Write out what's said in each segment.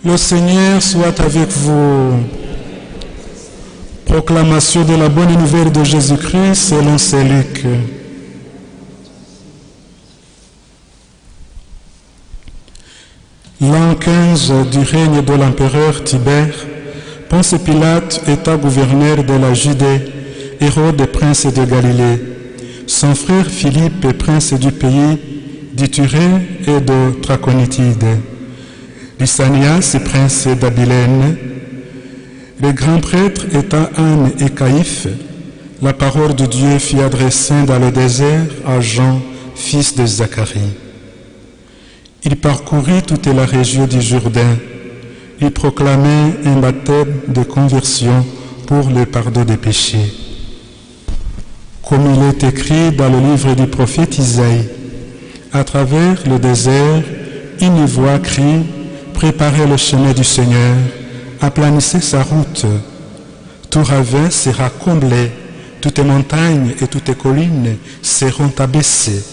Le Seigneur soit avec vous. Proclamation de la bonne nouvelle de Jésus-Christ selon saint Luc. L'an 15 du règne de l'empereur Tibère, Ponce Pilate étant gouverneur de la Judée, Hérode prince de Galilée, son frère Philippe prince du pays d'Ithurée et de Traconitide, Lysanias prince d'Abilène, les grands prêtres étant Anne et Caïphe, la parole de Dieu fut adressée dans le désert à Jean, fils de Zacharie. Il parcourut toute la région du Jourdain. Il proclamait un baptême de conversion pour le pardon des péchés. Comme il est écrit dans le livre du prophète Isaïe, à travers le désert, une voix crie « Préparez le chemin du Seigneur, aplanissez sa route. Tout ravin sera comblé, toutes les montagnes et toutes les collines seront abaissées.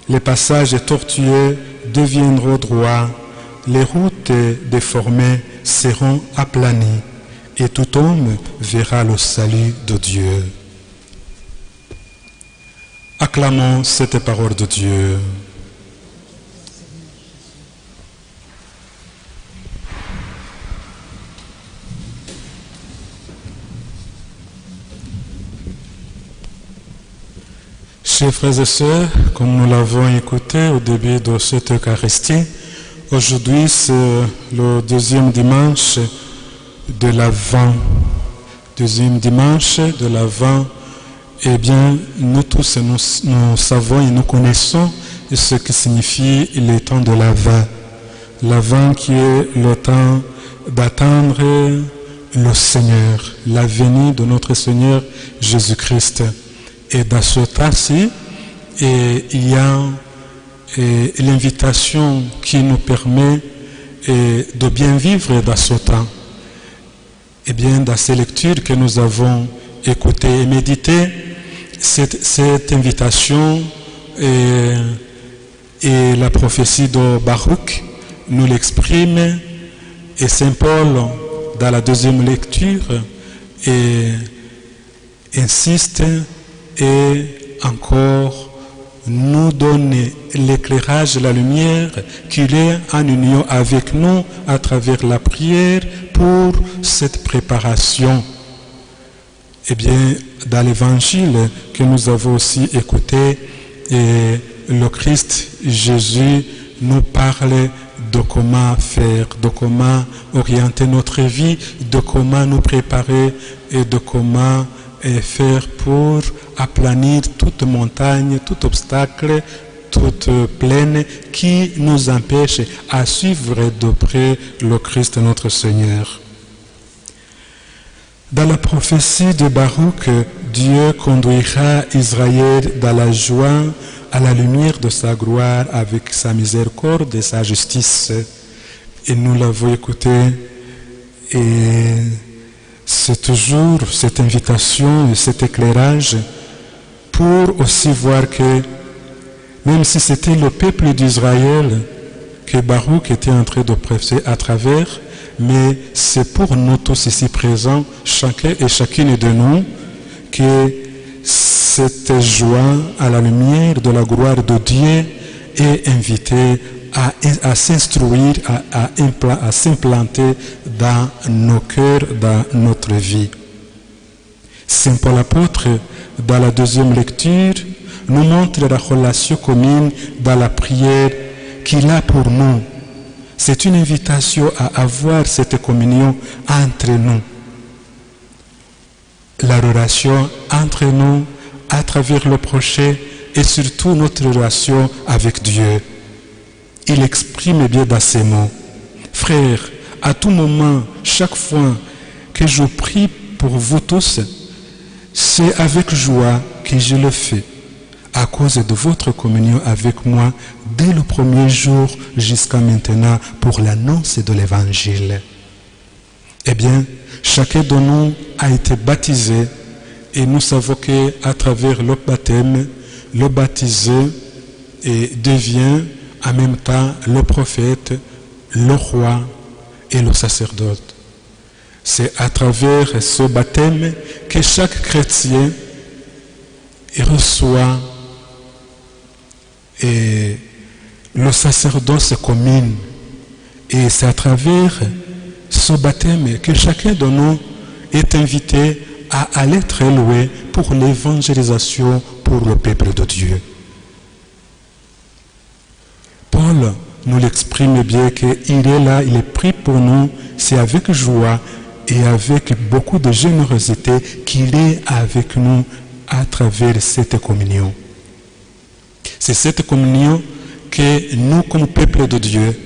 Les passages tortueux deviendront droits, les routes déformées seront aplanies, et tout homme verra le salut de Dieu. » Acclamons cette parole de Dieu. Chers frères et sœurs, comme nous l'avons écouté au début de cette Eucharistie, aujourd'hui c'est le deuxième dimanche de l'Avent. Deuxième dimanche de l'Avent, eh bien, nous tous, nous savons et nous connaissons ce que signifie le temps de l'Avent. L'Avent qui est le temps d'attendre le Seigneur, la venue de notre Seigneur Jésus-Christ. Et dans ce temps-ci, il y a l'invitation qui nous permet de bien vivre dans ce temps. Et bien, dans ces lectures que nous avons écoutées et méditées, cette invitation et la prophétie de Baruch nous l'exprime, et Saint Paul, dans la deuxième lecture, insiste et encore nous donne l'éclairage, la lumière qu'il est en union avec nous à travers la prière pour cette préparation. Eh bien, dans l'évangile que nous avons aussi écouté, le Christ Jésus nous parle de comment faire, de comment orienter notre vie, de comment nous préparer et de comment faire pour aplanir toute montagne, tout obstacle, toute plaine qui nous empêche à suivre de près le Christ notre Seigneur. Dans la prophétie de Baruch, Dieu conduira Israël dans la joie à la lumière de sa gloire avec sa miséricorde et sa justice. Et nous l'avons écouté, et c'est toujours cette invitation et cet éclairage pour aussi voir que même si c'était le peuple d'Israël que Baruch était en train de prêcher à travers, mais c'est pour nous tous ici présents, chacun et chacune de nous, que cette joie à la lumière de la gloire de Dieu est invitée à s'instruire, à s'implanter dans nos cœurs, dans notre vie. Saint Paul apôtre, dans la deuxième lecture, nous montre la relation commune dans la prière qu'il a pour nous. C'est une invitation à avoir cette communion entre nous. La relation entre nous à travers le prochain et surtout notre relation avec Dieu. Il exprime bien dans ces mots. Frères, à tout moment, chaque fois que je prie pour vous tous, c'est avec joie que je le fais, à cause de votre communion avec moi dès le premier jour jusqu'à maintenant pour l'annonce de l'Évangile. Eh bien, chacun de nous a été baptisé et nous savons qu'à travers le baptême, le baptisé devient en même temps le prophète, le roi et le sacerdoce. C'est à travers ce baptême que chaque chrétien reçoit le sacerdoce commun. Et c'est à travers ce baptême que chacun de nous est invité à aller très loin pour l'évangélisation pour le peuple de Dieu. Paul nous l'exprime bien qu'il est là, il est pris pour nous, c'est avec joie et avec beaucoup de générosité qu'il est avec nous à travers cette communion. C'est cette communion que nous, comme peuple de Dieu,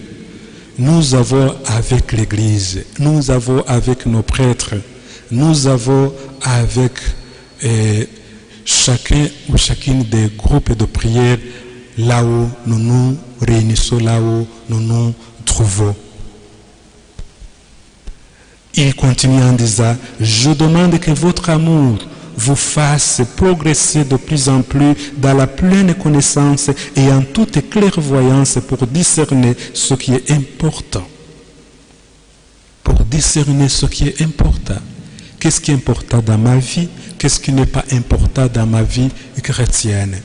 nous avons avec l'Église, nous avons avec nos prêtres, nous avons avec chacun ou chacune des groupes de prière là où nous nous réunissons, là où nous nous trouvons. Il continue en disant, je demande que votre amour vous fasse progresser de plus en plus dans la pleine connaissance et en toute clairvoyance pour discerner ce qui est important. Pour discerner ce qui est important. Qu'est-ce qui est important dans ma vie? Qu'est-ce qui n'est pas important dans ma vie chrétienne?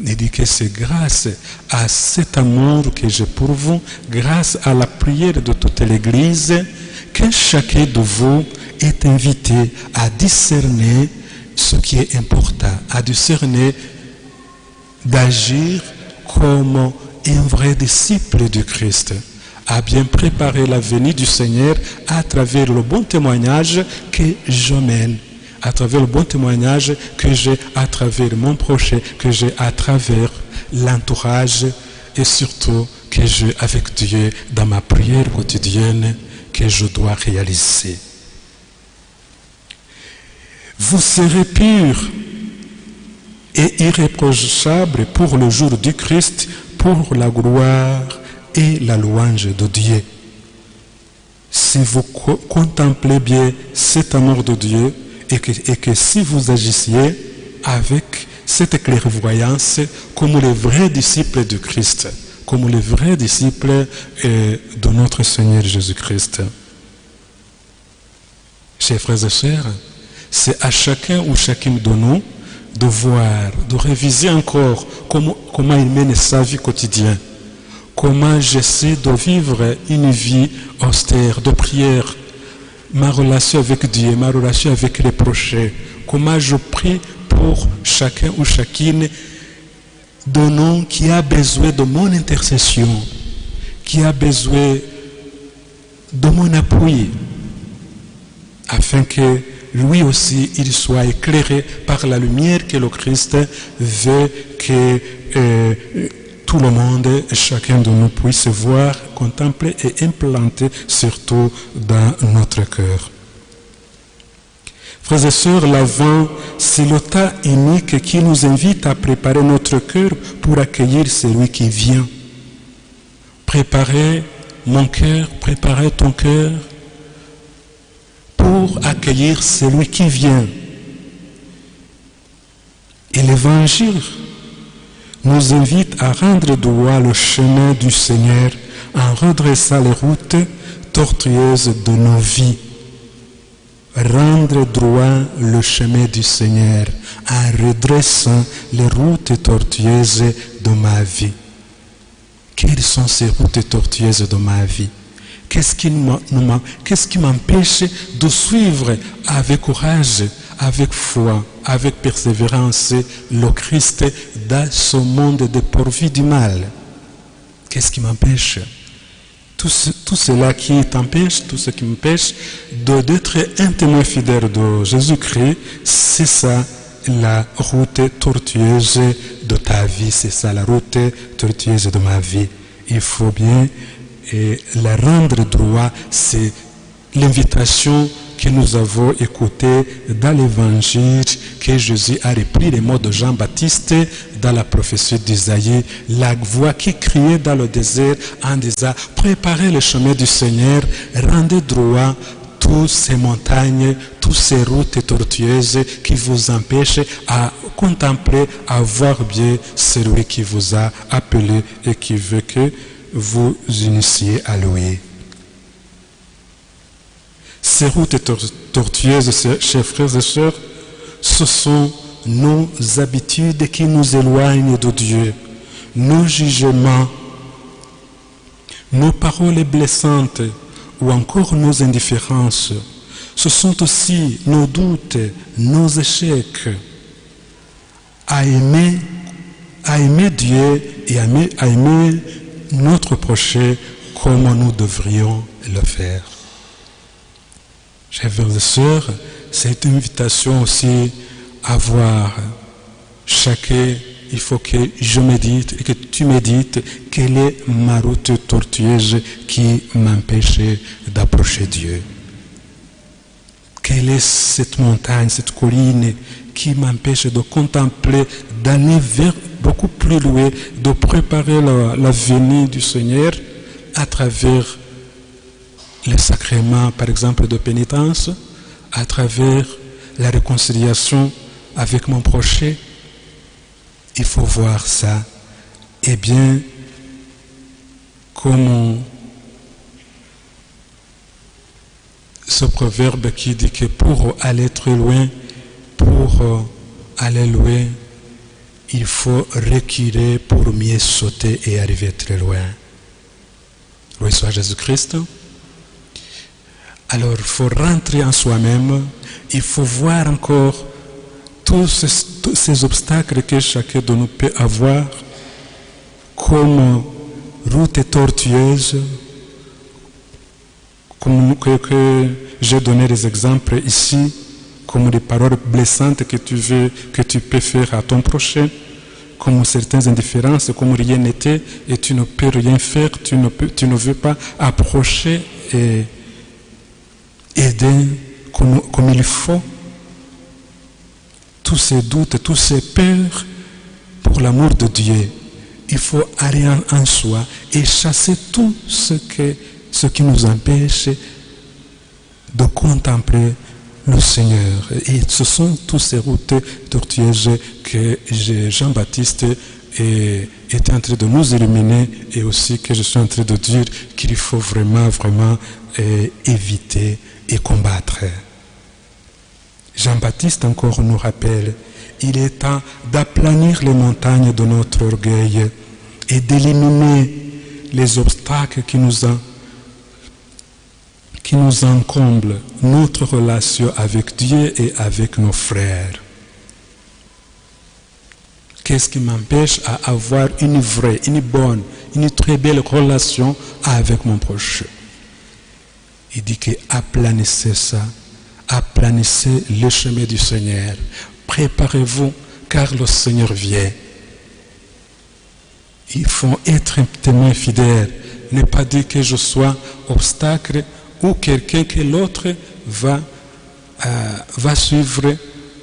Il dit que c'est grâce à cet amour que j'ai pour vous, grâce à la prière de toute l'Église, que chacun de vous est invité à discerner ce qui est important, à discerner d'agir comme un vrai disciple du Christ, à bien préparer la venue du Seigneur à travers le bon témoignage que je mène, à travers le bon témoignage que j'ai à travers mon prochain, que j'ai à travers l'entourage et surtout que j'ai avec Dieu dans ma prière quotidienne que je dois réaliser. Vous serez purs et irréprochables pour le jour du Christ, pour la gloire et la louange de Dieu. Si vous contemplez bien cet amour de Dieu et que si vous agissiez avec cette clairvoyance comme les vrais disciples de Christ, comme les vrais disciples de notre Seigneur Jésus-Christ. Chers frères et sœurs, c'est à chacun ou chacune de nous de voir, de réviser encore comment il mène sa vie quotidienne, comment j'essaie de vivre une vie austère, de prière, ma relation avec Dieu, ma relation avec les prochains, comment je prie pour chacun ou chacune de nous qui a besoin de mon intercession, qui a besoin de mon appui, afin que lui aussi, il soit éclairé par la lumière que le Christ veut que tout le monde, chacun de nous puisse voir, contempler et implanter surtout dans notre cœur. Frères et sœurs, l'Avent, c'est le temps unique qui nous invite à préparer notre cœur pour accueillir celui qui vient. Préparer mon cœur, préparer ton cœur pour accueillir celui qui vient. Et l'Évangile nous invite à rendre droit le chemin du Seigneur en redressant les routes tortueuses de nos vies. Rendre droit le chemin du Seigneur en redressant les routes tortueuses de ma vie. Quelles sont ces routes tortueuses de ma vie? Qu'est-ce qui m'empêche de suivre avec courage, avec foi, avec persévérance le Christ dans ce monde dépourvu du mal? Qu'est-ce qui m'empêche? Tout cela qui t'empêche, tout ce qui m'empêche d'être un témoin fidèle de Jésus-Christ, c'est ça la route tortueuse de ta vie, c'est ça la route tortueuse de ma vie. Il faut bien la rendre droit, c'est l'invitation que nous avons écoutée dans l'Évangile, que Jésus a repris les mots de Jean-Baptiste dans la prophétie d'Isaïe, la voix qui criait dans le désert en disant « Préparez le chemin du Seigneur, rendez droit toutes ces montagnes, toutes ces routes tortueuses qui vous empêchent à contempler, à voir bien celui qui vous a appelé et qui veut que vous initiez à lui. » Ces routes tortueuses, chers frères et sœurs, ce sont nos habitudes qui nous éloignent de Dieu, nos jugements, nos paroles blessantes ou encore nos indifférences. Ce sont aussi nos doutes, nos échecs. À aimer Dieu et à aimer notre prochain comme nous devrions le faire. Chers frères et sœurs, cette invitation aussi à voir chacun, il faut que je médite et que tu médites quelle est ma route tortueuse qui m'empêche d'approcher Dieu. Quelle est cette montagne, cette colline qui m'empêche de contempler, d'aller vers beaucoup plus loin, de préparer la venue du Seigneur à travers les sacrements, par exemple, de pénitence, à travers la réconciliation avec mon prochain. Il faut voir ça. Eh bien, comme ce proverbe qui dit que pour aller très loin, il faut reculer pour mieux sauter et arriver très loin. Loué soit Jésus-Christ. Alors, il faut rentrer en soi-même, il faut voir encore tous ces obstacles que chacun de nous peut avoir comme route tortueuse, comme que j'ai donné des exemples ici, comme des paroles blessantes que tu peux faire à ton prochain, comme certaines indifférences, comme rien n'était, et tu ne peux rien faire, tu ne veux pas approcher et aider comme il faut. Tous ces doutes, tous ces peurs, pour l'amour de Dieu, il faut aller en soi et chasser tout ce qui nous empêche de contempler le Seigneur. Et ce sont toutes ces routes tortueuses que Jean-Baptiste est en train de nous illuminer et aussi que je suis en train de dire qu'il faut vraiment éviter et combattre. Jean-Baptiste encore nous rappelle, il est temps d'aplanir les montagnes de notre orgueil et d'éliminer les obstacles qui nous encombrent notre relation avec Dieu et avec nos frères. Qu'est-ce qui m'empêche à avoir une vraie, une bonne, une très belle relation avec mon prochain? Il dit que aplanissez ça, aplanissez le chemin du Seigneur. Préparez-vous car le Seigneur vient. Il faut être témoin fidèle. Ne pas dire que je sois obstacle ou quelqu'un que l'autre va suivre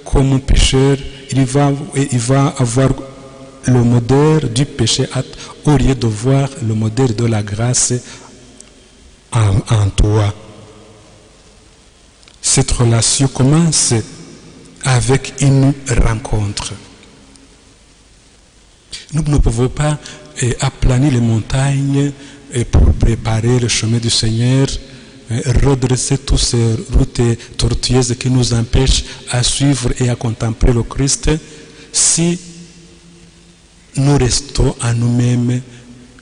comme un pécheur. Il va avoir le modèle du péché au lieu de voir le modèle de la grâce en toi. Cette relation commence avec une rencontre. Nous ne pouvons pas aplanir les montagnes pour préparer le chemin du Seigneur, redresser toutes ces routes tortueuses qui nous empêchent à suivre et à contempler le Christ si nous restons à nous-mêmes,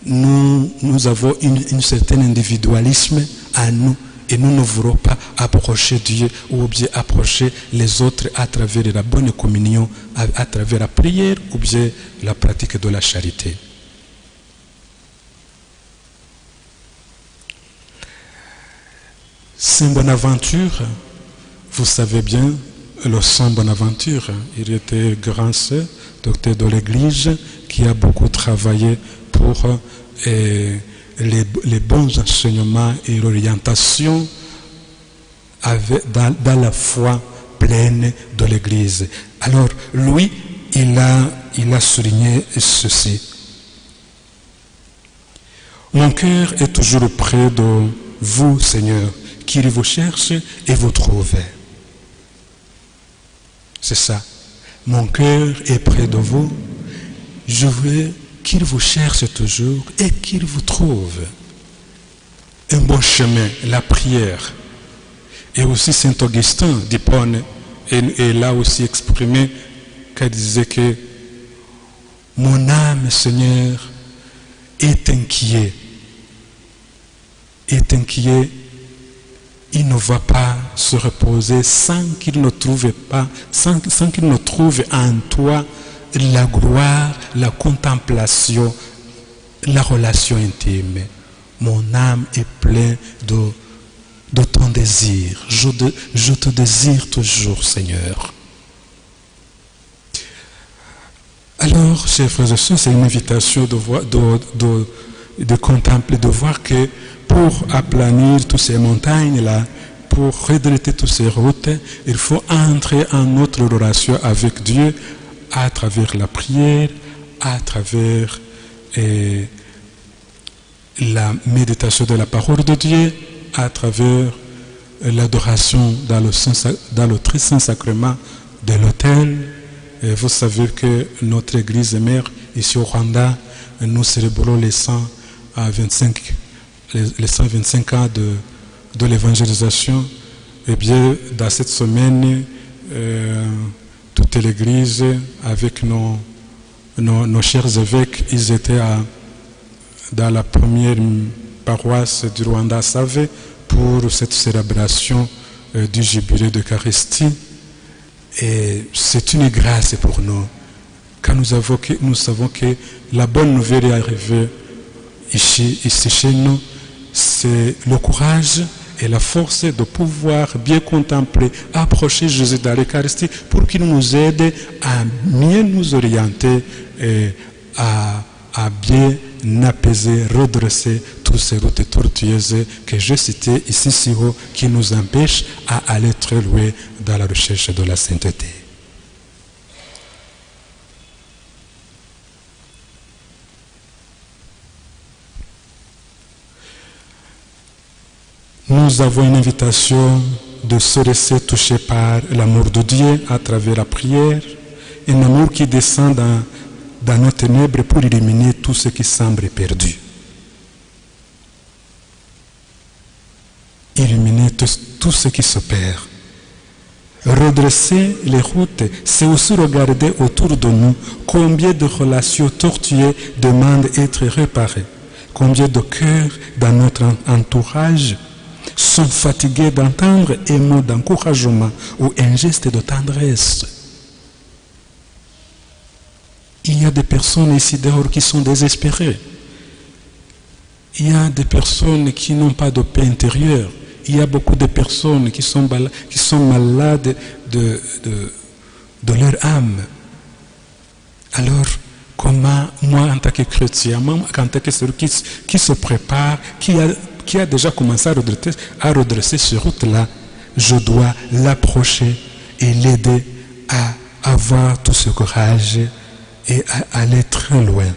nous avons un certain individualisme à nous et nous ne voulons pas approcher Dieu ou bien approcher les autres à travers la bonne communion, à travers la prière ou bien la pratique de la charité. Saint Bonaventure, vous savez bien, le Saint Bonaventure, il était grand sœur, docteur de l'Église, qui a beaucoup travaillé pour les bons enseignements et l'orientation dans la foi pleine de l'Église. Alors, lui, il a souligné ceci. Mon cœur est toujours près de vous, Seigneur, qui vous cherche et vous trouve. C'est ça. Mon cœur est près de vous. Je veux qu'il vous cherche toujours et qu'il vous trouve. Un bon chemin, la prière. Et aussi Saint Augustin d'Hippone est là aussi exprimé, qu'elle disait que mon âme, Seigneur, est inquiet. Est inquiet. Il ne va pas se reposer sans qu'il ne trouve pas, sans qu'il ne trouve en toi la gloire, la contemplation, la relation intime. Mon âme est pleine de ton désir. Je te désire toujours, Seigneur. Alors, chers frères et sœurs, c'est une invitation de contempler, de voir que pour aplanir toutes ces montagnes-là, pour redresser toutes ces routes, il faut entrer en notre relation avec Dieu à travers la prière, à travers la méditation de la parole de Dieu, à travers l'adoration dans le très saint sacrement de l'autel. Vous savez que notre église mère, ici au Rwanda, nous célébrons les 125 ans de l'évangélisation. Eh bien, dans cette semaine, toute l'église, avec nos chers évêques, ils étaient dans la première paroisse du Rwanda, Save, pour cette célébration du jubilé d'Eucharistie. Et c'est une grâce pour nous. Quand nous savons que la bonne nouvelle est arrivée ici chez nous, c'est le courage et la force de pouvoir bien contempler, approcher Jésus dans l'Eucharistie pour qu'il nous aide à mieux nous orienter et à bien apaiser, redresser toutes ces routes tortueuses que j'ai citées ici si haut, qui nous empêchent à aller très loin dans la recherche de la sainteté. Nous avons une invitation de se laisser toucher par l'amour de Dieu à travers la prière, un amour qui descend dans nos ténèbres pour éliminer tout ce qui semble perdu. Éliminer tout ce qui se perd. Redresser les routes, c'est aussi regarder autour de nous combien de relations tortuées demandent d'être réparées. Combien de cœurs dans notre entourage sont fatigués d'entendre un mot d'encouragement ou un geste de tendresse. Il y a des personnes ici dehors qui sont désespérées. Il y a des personnes qui n'ont pas de paix intérieure. Il y a beaucoup de personnes qui sont malades de leur âme. Alors, comment moi, en tant que chrétien, moi, en tant que celui qui se prépare, qui a déjà commencé à redresser cette route-là, je dois l'approcher et l'aider à avoir tout ce courage et à aller très loin.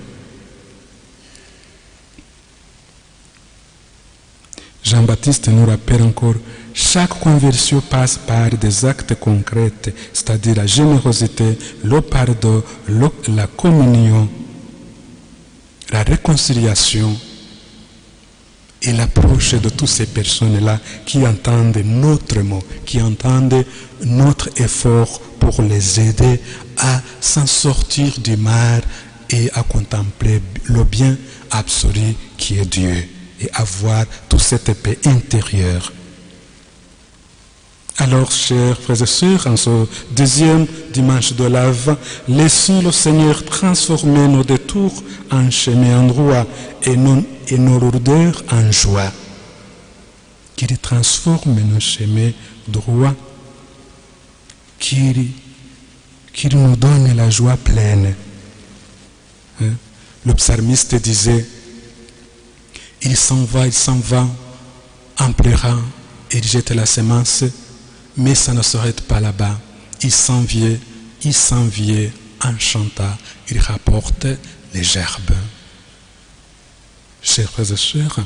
Jean-Baptiste nous rappelle encore, chaque conversion passe par des actes concrets, c'est-à-dire la générosité, le pardon, la communion, la réconciliation et l'approche de toutes ces personnes-là qui entendent notre mot, qui entendent notre effort pour les aider à s'en sortir du mal et à contempler le bien absolu qui est Dieu et avoir toute cette paix intérieure. Alors, chers frères et sœurs, en ce deuxième dimanche de l'Avent, laissons le Seigneur transformer nos détours en chemin droit et nos lourdeurs en joie. Qu'il transforme nos chemins droits, qu'il nous donne la joie pleine. Le psalmiste disait, il s'en va en pleurant, il jette la semence, mais ça ne s'arrête pas là-bas. Il s'en vient en chantant, il rapporte les gerbes. Chers frères et sœurs,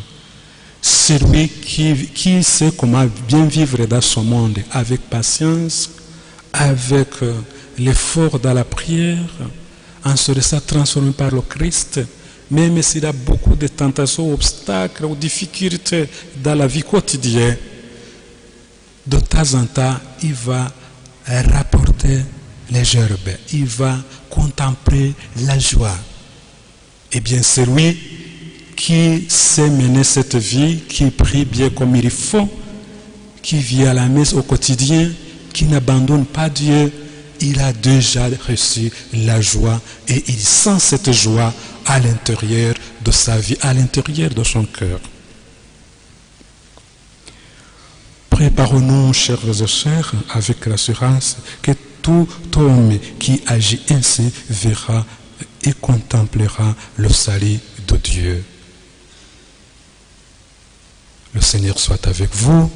celui qui sait comment bien vivre dans ce monde avec patience, avec l'effort dans la prière, en se laissant transformer par le Christ, même s'il y a beaucoup de tentations, obstacles ou difficultés dans la vie quotidienne, de temps en temps, il va rapporter les gerbes, il va contempler la joie. Eh bien, c'est lui qui sait mener cette vie, qui prie bien comme il faut, qui vit à la messe au quotidien, qui n'abandonne pas Dieu, il a déjà reçu la joie et il sent cette joie à l'intérieur de sa vie, à l'intérieur de son cœur. Préparons-nous, chers et chers, avec l'assurance que tout homme qui agit ainsi verra et contemplera le salut de Dieu. Le Seigneur soit avec vous.